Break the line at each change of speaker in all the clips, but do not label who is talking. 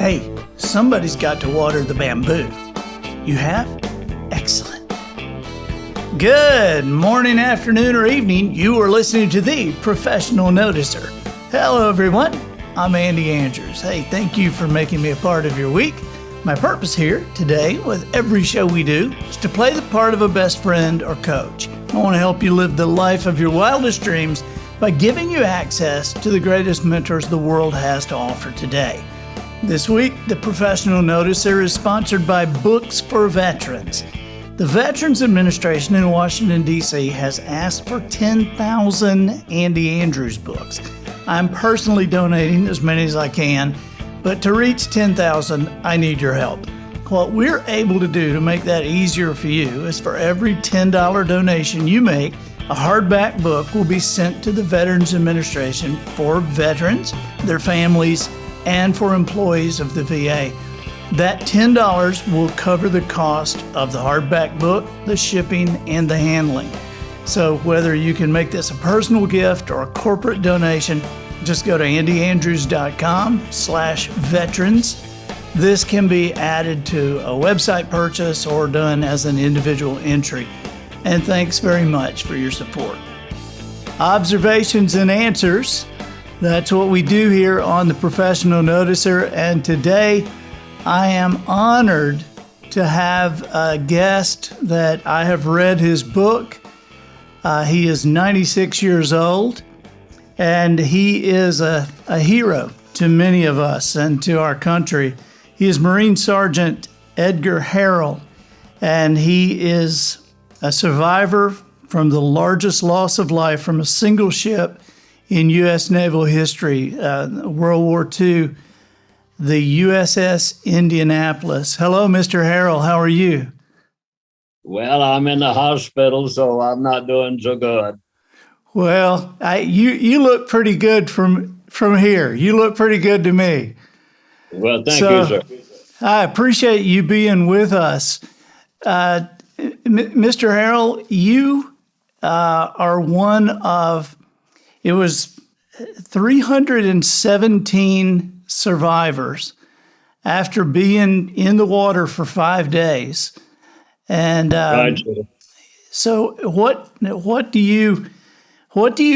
Hey, somebody's got to water the bamboo. You have? Excellent. Good morning, afternoon, or evening. You are listening to The Professional Noticer. Hello, everyone. I'm Andy Andrews. Hey, thank you for making me a part of your week. My purpose here today, with every show we do, is to play the part of a best friend or coach. I want to help you live the life of your wildest dreams by giving you access to the greatest mentors the world has to offer today. This week, The Professional Noticer is sponsored by Books for Veterans. The Veterans Administration in Washington, D.C. has asked for 10,000 Andy Andrews books. I'm personally donating as many as I can, but to reach 10,000, I need your help. What we're able to do to make that easier for you is for every $10 donation you make, a hardback book will be sent to the Veterans Administration for veterans, their families, and for employees of the VA. That $10 will cover the cost of the hardback book, the shipping, and the handling. So whether you can make this a personal gift or a corporate donation, just go to andyandrews.com/veterans. This can be added to a website purchase or done as an individual entry. And thanks very much for your support. Observations and answers. That's what we do here on The Professional Noticer. And today I am honored to have a guest that I have read his book. He is 96 years old, and he is a hero to many of us and to our country. He is Marine Sergeant Edgar Harrell, and he is a survivor from the largest loss of life from a single ship in U.S. naval history, World War II, the USS Indianapolis. Hello, Mr. Harrell. How are you?
Well, I'm in the hospital, so I'm not doing so good.
Well, you look pretty good from here. You look pretty good to me.
Well, thank you, sir.
I appreciate you being with us. Mr. Harrell, you are one of, it was 317 survivors after being in the water for 5 days. And so what do you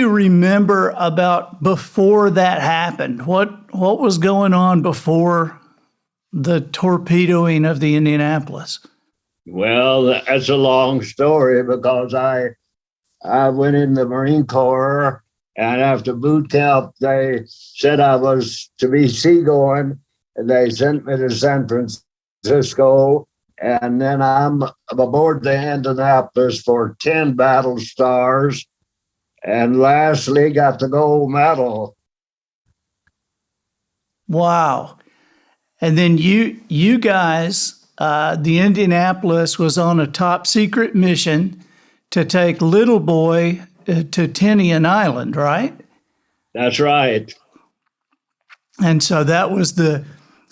remember about before that happened? What was going on before the torpedoing of the Indianapolis?
Well, that's a long story because I went in the Marine Corps, and after boot camp, they said I was to be seagoing, and they sent me to San Francisco, and then I'm aboard the Indianapolis for 10 battle stars, and lastly got the gold medal.
Wow. And then you guys, the Indianapolis was on a top secret mission to take Little Boy to Tinian Island, right?
That's right.
And so that was the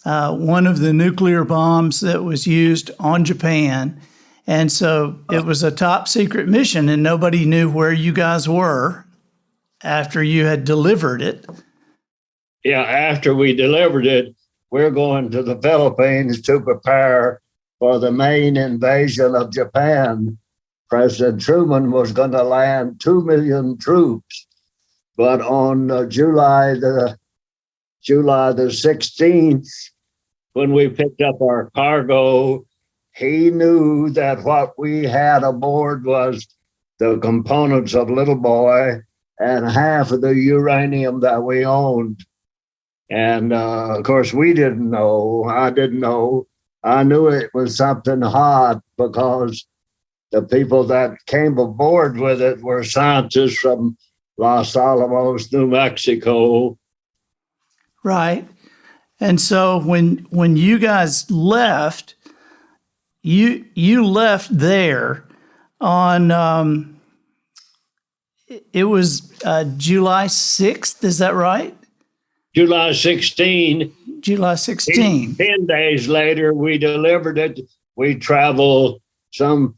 one of the nuclear bombs that was used on Japan. And so it was a top secret mission, and nobody knew where you guys were after you had delivered it.
Yeah, after we delivered it, we're going to the Philippines to prepare for the main invasion of Japan. President Truman was going to land 2 million troops. But on July the 16th, when we picked up our cargo, he knew that what we had aboard was the components of Little Boy and half of the uranium that we owned. And of course, we didn't know. I didn't know. I knew it was something hot because the people that came aboard with it were scientists from Los Alamos, New Mexico.
Right. And so when you guys left, you left there on, it was July 6th, is that right?
July 16.
July 16.
10 days later, we delivered it. We traveled some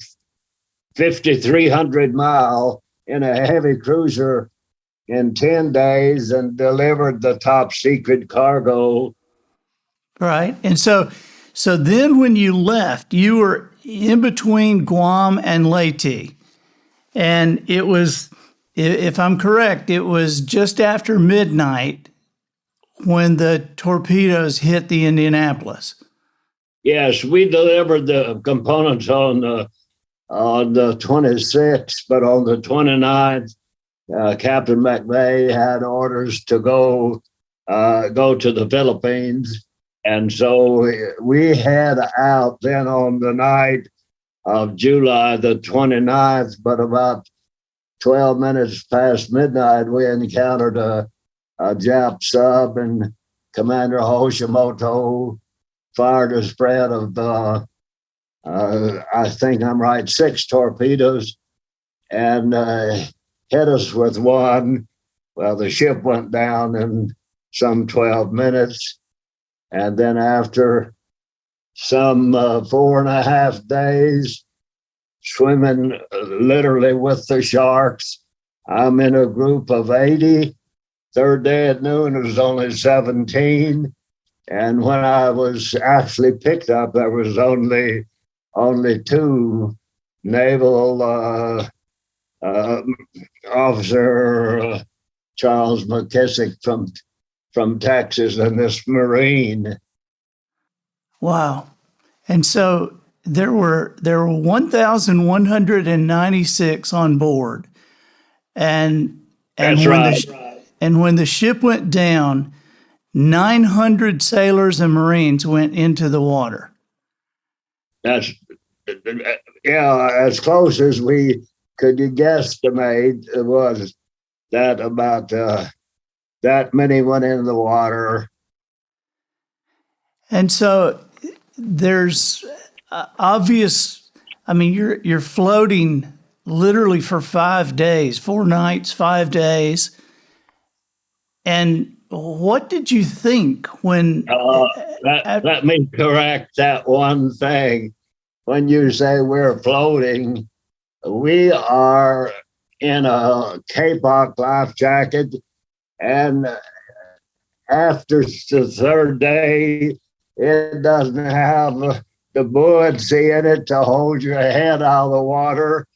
5,300 miles in a heavy cruiser in 10 days and delivered the top secret cargo
Right. And so then when you left, you were in between Guam and Leyte. And it was, if I'm correct, it was just after midnight when the torpedoes hit the Indianapolis.
Yes, we delivered the components on the 26th, but on the 29th, Captain McVeigh had orders to go to the Philippines. And so we had out then on the night of July the 29th, but about 12 minutes past midnight, we encountered a Jap sub, and Commander Hoshimoto fired a spread of, I think I'm right, 6 torpedoes and hit us with one. Well, the ship went down in some 12 minutes. And then after some 4.5 days, swimming literally with the sharks, I'm in a group of 80. Third day at noon, it was only 17. And when I was actually picked up, there was only 2 naval officer Charles McKissick from Texas and this Marine.
Wow. And so there were 1,196 on board. And
That's
when
right.
and when the ship went down, 900 sailors and Marines went into the water.
That's as close as we could guesstimate. It was that about that many went in the water.
And so there's obvious. I mean, you're floating literally for 5 days, 4 nights, 5 days. And what did you think when?
Let me correct that one thing. When you say we're floating, we are in a K-Pop life jacket, and after the third day, it doesn't have the buoyancy in it to hold your head out of the water.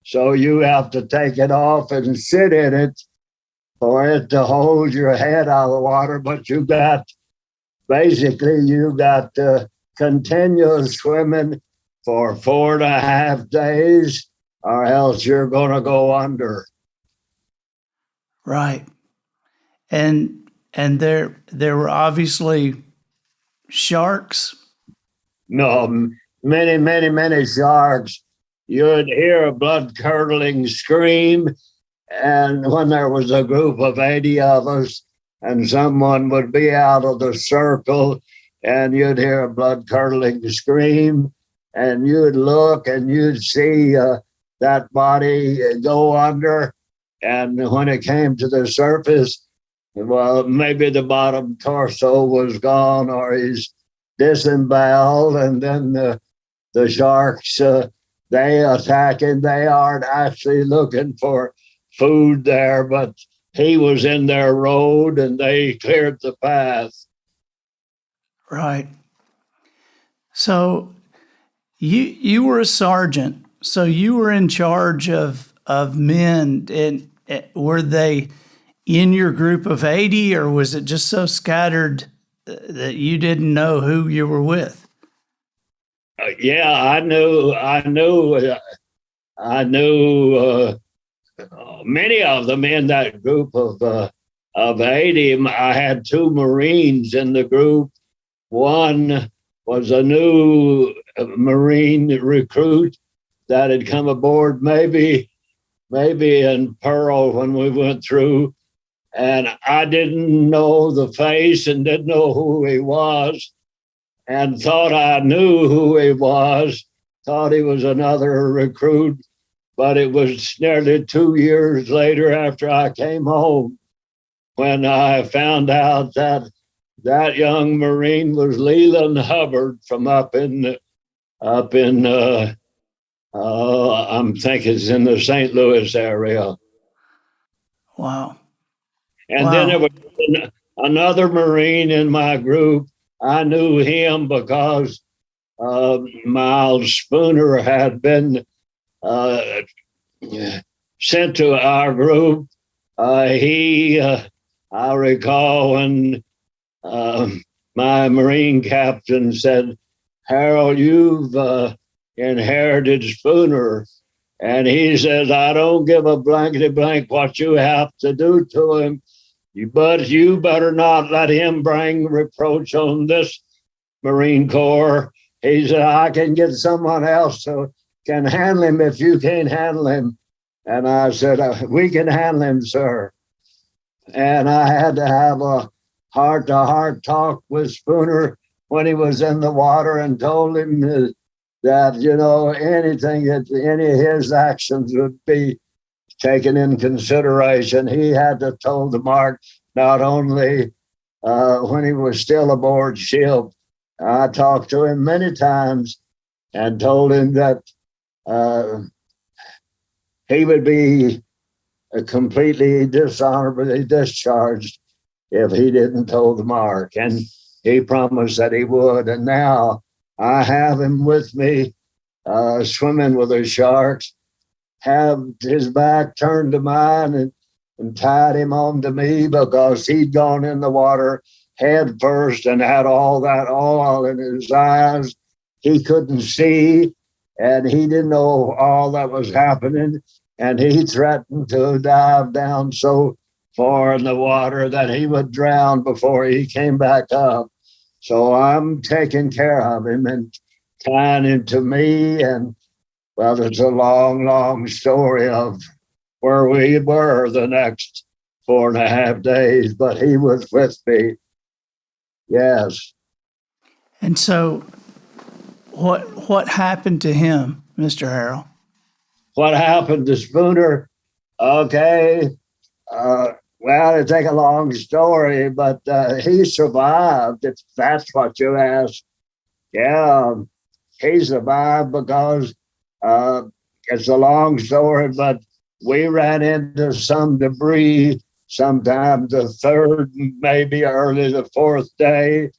So you have to take it off and sit in it for it to hold your head out of the water. But you got continuous swimming for 4.5 days, or else you're going to go under.
Right. And there were obviously sharks.
No, many sharks. You'd hear a blood-curdling scream, and when there was a group of 80 of us, and someone would be out of the circle, and you'd hear a blood-curdling scream, and you'd look and you'd see that body go under. And when it came to the surface, well, maybe the bottom torso was gone or he's disemboweled, and then the sharks, they attack, and they aren't actually looking for food there, but he was in their road and they cleared the path.
Right. So you were a sergeant, so you were in charge of men, and were they in your group of 80, or was it just so scattered that you didn't know who you were with?
Yeah, I knew many of them in that group of 80. I had 2 Marines in the group. One was a new Marine recruit that had come aboard maybe in Pearl when we went through. And I didn't know the face and didn't know who he was, and thought I knew who he was, thought he was another recruit. But it was nearly 2 years later, after I came home, when I found out that that young Marine was Leland Hubbard from up in I'm thinking it's in the St. Louis area.
Wow.
And then there was another Marine in my group I knew him because Miles Spooner had been uh, sent to our group. I recall when my Marine captain said, Harold, you've inherited Spooner. And he says, I don't give a blankety blank what you have to do to him, but you better not let him bring reproach on this Marine Corps. He said, I can get someone else who can handle him if you can't handle him. And I said, we can handle him, sir. And I had to have a heart-to-heart talk with Spooner when he was in the water and told him that, anything that any of his actions would be taken in consideration. He had to toe the mark, not only when he was still aboard ship. I talked to him many times and told him that he would be completely dishonorably discharged if he didn't toe the mark. And he promised that he would. And now I have him with me swimming with the sharks, have his back turned to mine and tied him on to me because he'd gone in the water head first and had all that oil in his eyes. He couldn't see and he didn't know all that was happening. And he threatened to dive down so far in the water that he would drown before he came back up. So I'm taking care of him and tying him to me. And well, it's a long, long story of where we were the next 4.5 days, but he was with me. Yes.
And so what happened to him, Mr. Harrell?
What happened to Spooner? Okay. Well, it's like a long story, but he survived, if that's what you ask. Yeah, he survived because it's a long story, but we ran into some debris sometime the third, maybe early the fourth day.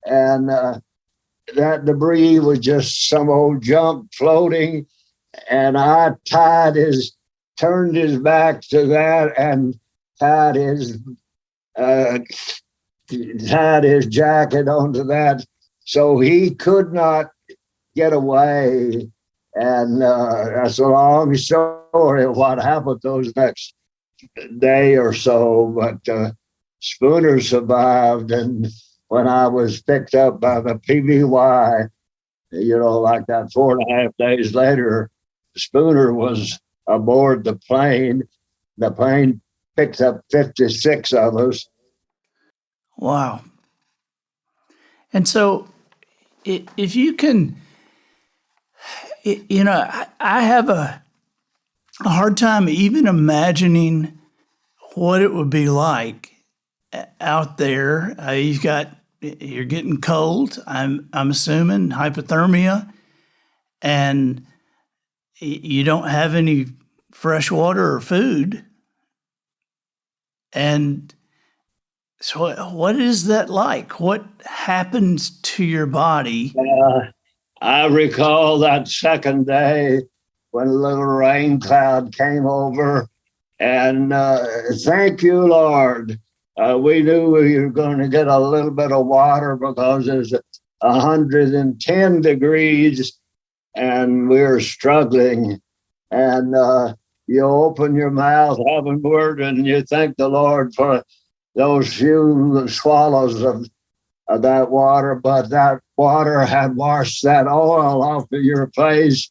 And that debris was just some old junk floating. And I turned his back to that and tied his jacket onto that so he could not get away. And that's a long story of what happened those next day or so. But Spooner survived. And when I was picked up by the PBY, like that 4.5 days later, Spooner was aboard the plane. The plane picked up 56 of us.
Wow. And so if you can, I have a hard time even imagining what it would be like out there. You're getting cold. I'm assuming hypothermia, and you don't have any fresh water or food. And so what is that like? What happens to your body?
I recall that second day when a little rain cloud came over, and thank you, Lord. We knew we were going to get a little bit of water because it's 110 degrees and we were struggling. And you open your mouth, having word, and you thank the Lord for those few swallows of that water. But that water had washed that oil off of your face,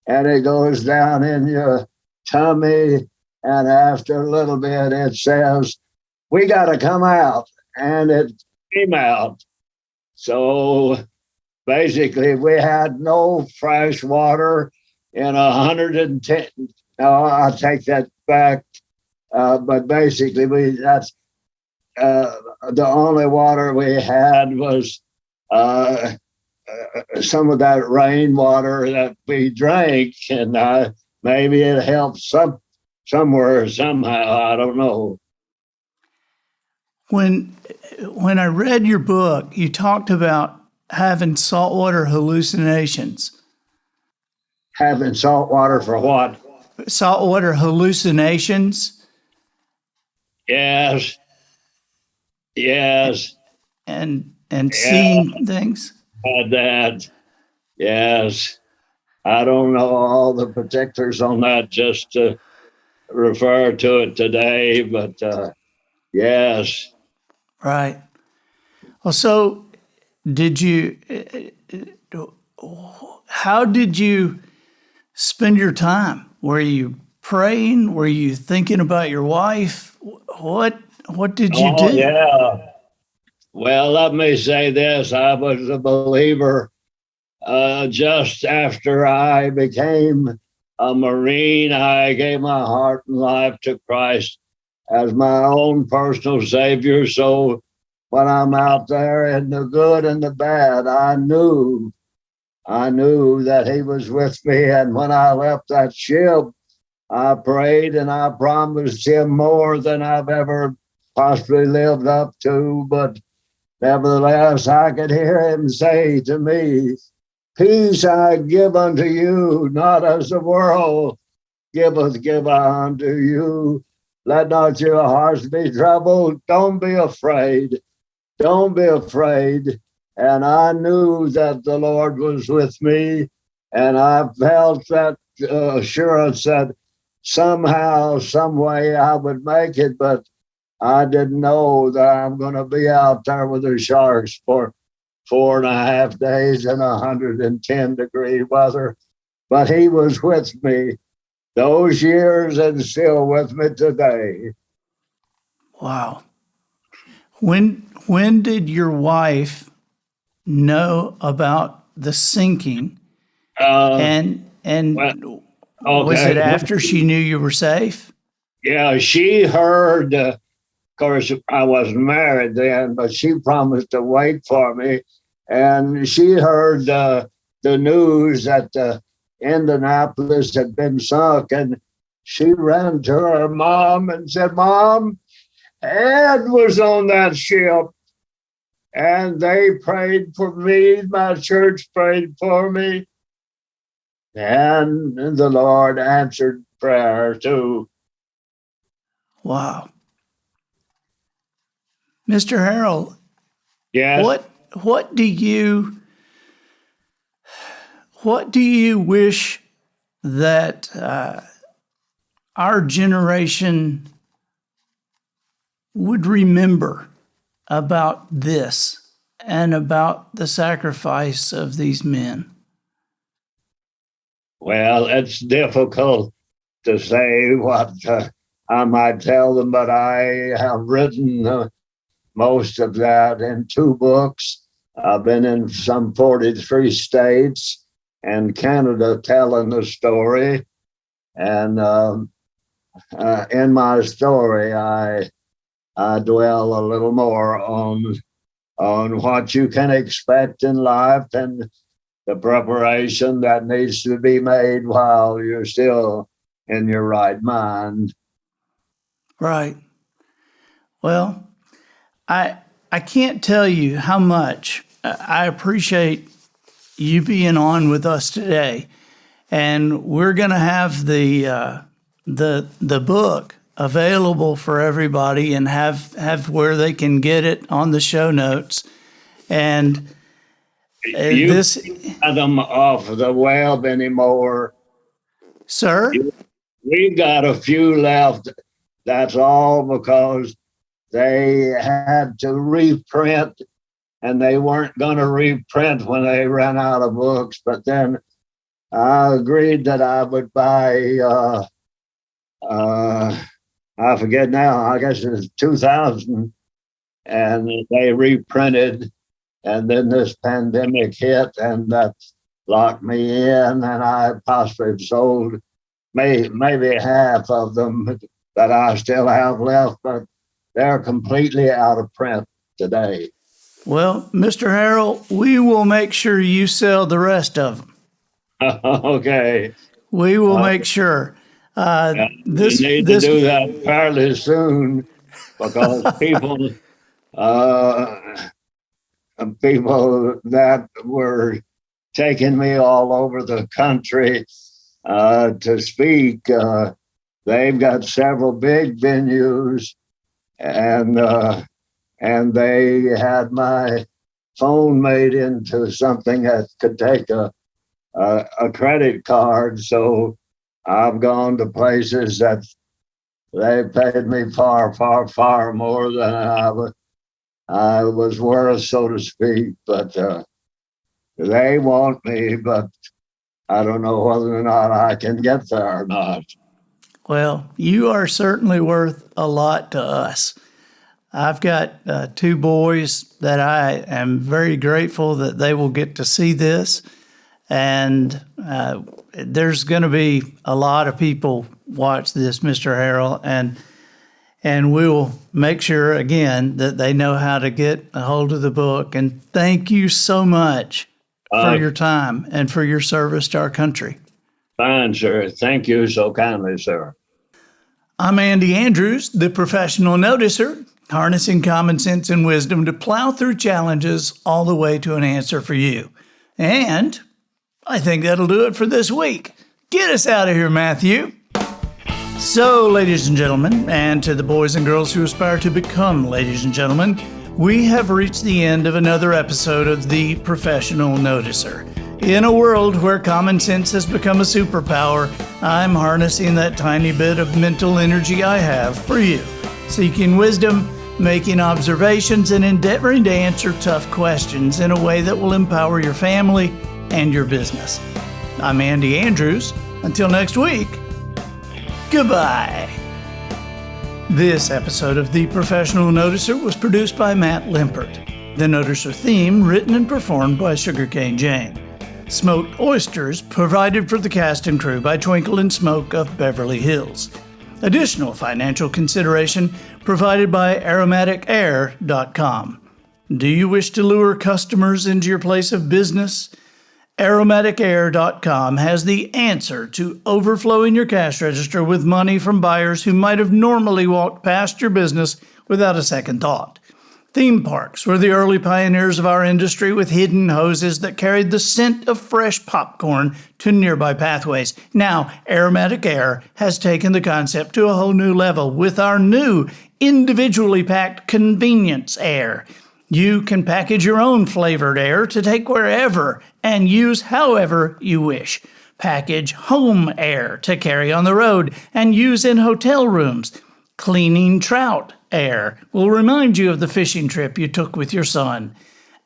and it goes down in your tummy. And after a little bit, it says, we got to come out. And it came out. So basically, we had no fresh water in 110. No, I'll take that back. But basically, that's the only water we had was some of that rainwater that we drank. And maybe it helped somewhere, somehow. I don't know.
When when I read your book, you talked about having saltwater hallucinations.
Having salt water for what?
Saltwater hallucinations
Yes, yes,
and
yeah,
seeing things.
had that. Yes. I don't know all the particulars on that just to refer to it today, but yes.
Right. Well, so did you? How did you spend your time? Were you praying? Were you thinking about your wife? What did you
Oh,
do?
yeah. Well, let me say this. I was a believer just after I became a Marine. I gave my heart and life to Christ as my own personal Savior. So when I'm out there in the good and the bad, I knew that He was with me. And when I left that ship, I prayed and I promised Him more than I've ever possibly lived up to. But nevertheless, I could hear Him say to me, "Peace I give unto you, not as the world giveth, give I unto you. Let not your hearts be troubled. Don't be afraid. Don't be afraid." And I knew that the Lord was with me. And I felt that assurance that somehow, some way I would make it. But I didn't know that I'm going to be out there with the sharks for 4.5 days in 110-degree weather. But He was with me those years and still with me today.
Wow. When did your wife know about the sinking?
Uh, well,
And was it
okay.
after she knew you were safe?
Yeah, she heard, of course, I wasn't married then, but she promised to wait for me. And she heard the news that the Indianapolis had been sunk. And she ran to her mom and said, "Mom, Ed was on that ship." And they prayed for me. My church prayed for me. And the Lord answered prayer too.
Wow. Mr. Harrell,
Yes.
what do you wish that our generation would remember about this and about the sacrifice of these men?
Well, it's difficult to say what I might tell them, but I have written most of that in 2 books. I've been in some 43 states and Canada telling the story. And in my story, I dwell a little more on what you can expect in life and the preparation that needs to be made while you're still in your right mind.
Right. Well, I can't tell you how much I appreciate you being on with us today, and we're going to have the book available for everybody and have where they can get it on the show notes. And
You
this,
got them off the web anymore.
sir,
We've got a few left. That's all because they had to reprint and they weren't going to reprint when they ran out of books. But then I agreed that I would buy, I forget now, I guess it's 2000, and they reprinted. And then this pandemic hit and that locked me in, and I possibly sold maybe half of them that I still have left, but they're completely out of print today.
well, Mr. Harrell, we will make sure you sell the rest of them.
Okay.
We will make sure.
You need to
This
do that fairly soon because people People that were taking me all over the country to speak. They've got several big venues, and they had my phone made into something that could take a credit card. So I've gone to places that they paid me far, far, far more than I was worth, so to speak. But they want me, but I don't know whether or not I can get there or not.
Well, you are certainly worth a lot to us. I've got 2 boys that I am very grateful that they will get to see this. And there's going to be a lot of people watch this, Mr. Harrell, and we'll make sure, again, that they know how to get a hold of the book. And thank you so much for your time and for your service to our country.
Fine, sir. Thank you so kindly, sir.
I'm Andy Andrews, the professional noticer, harnessing common sense and wisdom to plow through challenges all the way to an answer for you. And I think that'll do it for this week. Get us out of here, Matthew. So, ladies and gentlemen, and to the boys and girls who aspire to become ladies and gentlemen, we have reached the end of another episode of The Professional Noticer. In a world where common sense has become a superpower, I'm harnessing that tiny bit of mental energy I have for you, seeking wisdom, making observations, and endeavoring to answer tough questions in a way that will empower your family and your business. I'm Andy Andrews. Until next week, goodbye. This episode of The Professional Noticer was produced by Matt Limpert. The Noticer theme written and performed by Sugarcane Jane. Smoked oysters provided for the cast and crew by Twinkle and Smoke of Beverly Hills. Additional financial consideration provided by aromaticair.com. Do you wish to lure customers into your place of business? aromaticair.com has the answer to overflowing your cash register with money from buyers who might have normally walked past your business without a second thought. Theme parks were the early pioneers of our industry with hidden hoses that carried the scent of fresh popcorn to nearby pathways. Now, Aromatic Air has taken the concept to a whole new level with our new individually packed convenience air. You can package your own flavored air to take wherever and use however you wish. Package home air to carry on the road and use in hotel rooms. Cleaning trout air will remind you of the fishing trip you took with your son.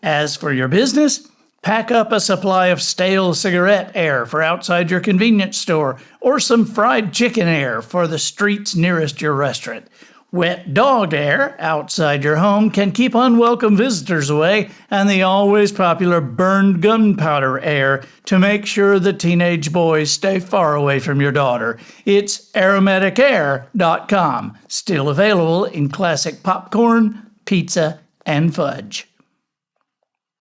As for your business, pack up a supply of stale cigarette air for outside your convenience store or some fried chicken air for the streets nearest your restaurant. Wet dog air outside your home can keep unwelcome visitors away, and the always popular burned gunpowder air to make sure the teenage boys stay far away from your daughter. It's aromaticair.com, still available in classic popcorn, pizza, and fudge.